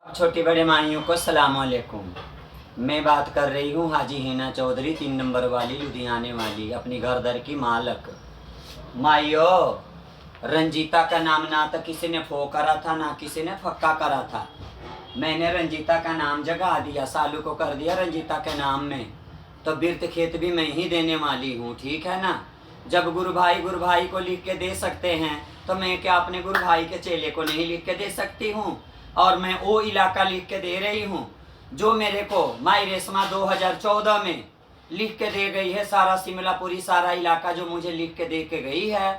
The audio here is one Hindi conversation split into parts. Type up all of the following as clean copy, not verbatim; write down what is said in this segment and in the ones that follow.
छोटी बड़े माइयों को सलाम अलैकुम। मैं बात कर रही हूँ हाजी हिना चौधरी 3 नंबर वाली लुधियाने वाली, अपनी घर दर की मालक। माइयो, रंजीता का नाम ना तो किसी ने फो करा था ना किसी ने फक्का करा था। मैंने रंजीता का नाम जगा दिया, सालू को कर दिया रंजीता के नाम में, तो बिरत खेत भी मैं ही देने वाली हूँ, ठीक है ना। जब गुरु भाई को लिख के दे सकते हैं तो मैं क्या अपने गुरु भाई के चेले को नहीं लिख के दे सकती हूँ। और मैं वो इलाका लिख के दे रही हूँ जो मेरे को माई रेशमा 2014 में लिख के दे गई है। सारा शिमलापुरी सारा इलाका जो मुझे लिख के दे के गई है,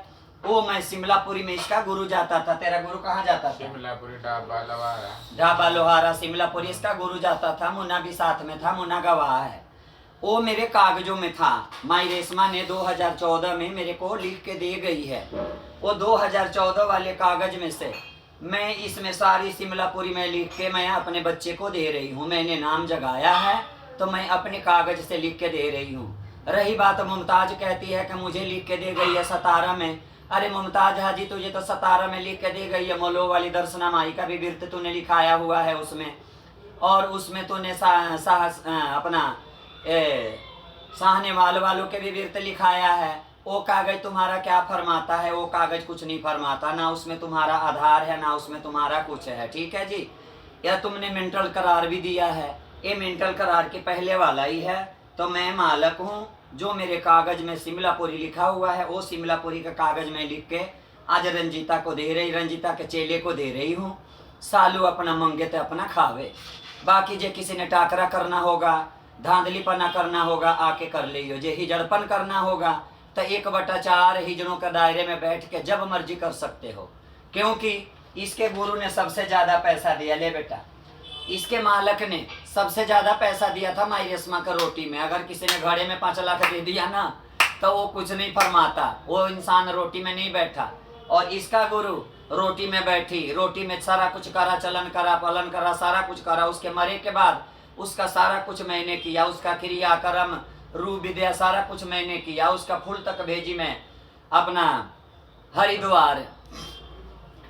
वो मैं शिमलापुरी में इसका गुरु जाता था। तेरा गुरु कहाँ जाता था? शिमलापुरी ढाबा लोहारा। ढाबा लोहारा शिमलापुरी इसका गुरु जाता था। मुन्ना भी साथ में था, मुन्ना गवाह है। वो मेरे कागजों में था। माई रेशमा ने 2014 में मेरे को लिख के दे गई है। वो 2014 वाले कागज में से मैं इसमें सारी शिमलापुरी में लिख के मैं अपने बच्चे को दे रही हूँ। मैंने नाम जगाया है तो मैं अपने कागज से लिख के दे रही हूँ। रही बात मुमताज कहती है कि मुझे लिख के दे गई है 17 में। अरे मुमताज हाजी, तुझे तो 17 में लिख के दे गई है। मोलो वाली दर्शना माई का भी बिरत तूने लिखाया हुआ है उसमें, और उसमें तूने अपना साहने वालों के भी बिरत लिखाया है। वो कागज तुम्हारा क्या फरमाता है? वो कागज कुछ नहीं फरमाता, ना उसमें तुम्हारा आधार है ना उसमें तुम्हारा कुछ है, ठीक है जी। या तुमने मेंटल करार भी दिया है, ये मेंटल करार के पहले वाला ही है। तो मैं मालक हूँ, जो मेरे कागज में शिमलापुरी लिखा हुआ है वो शिमलापुरी का कागज में लिख के आज रंजीता को दे रही, रंजीता के चेले को दे रही हूँ। सालू अपना मंगे तो अपना खावे। बाकी जे किसी ने टाकरा करना होगा, धांधलीपना करना होगा, आके कर लियो। जे हिजड़पन करना होगा तो 1/4 हिजड़ों के दायरे में बैठ के जब मर्जी कर सकते हो, क्योंकि इसके गुरु ने सबसे ज्यादा पैसा दिया। ले बेटा, इसके मालक ने सबसे ज्यादा पैसा दिया था माई रेशमा का रोटी में। अगर किसी ने घड़े में 5 लाख दे दिया ना तो वो कुछ नहीं फरमाता, वो इंसान रोटी में नहीं बैठा। और इसका गुरु रोटी में बैठी, रोटी में सारा कुछ करा, चलन करा, पालन करा, सारा कुछ करा। उसके मरे के बाद उसका सारा कुछ मैंने किया, उसका क्रिया कर्म रूप विद्या सारा कुछ मैंने किया। उसका फूल तक भेजी मैं अपना हरिद्वार,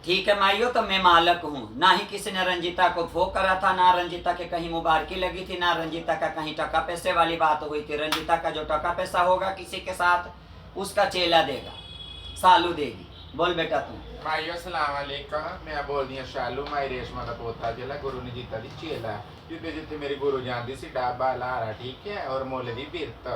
ठीक है माइयो। तो मैं मालक हूँ। ना ही किसी ने रंजीता को फो करा था, ना रंजीता के कहीं मुबारकी लगी थी, ना रंजीता का कहीं टका पैसे वाली बात हुई थी। रंजीता का जो टका पैसा होगा किसी के साथ उसका चेला देगा, सालू देगी। बोल बेटा तुम। माइयो सलाम अलैकुम। मैं बोल दिया शालू माई रेशमा का पोता जिला गुरु ने जीता दी चेला जिते जिते मेरी गुरु जान दी सी ढाबा लोहारा, ठीक है। और मोले दी बिरत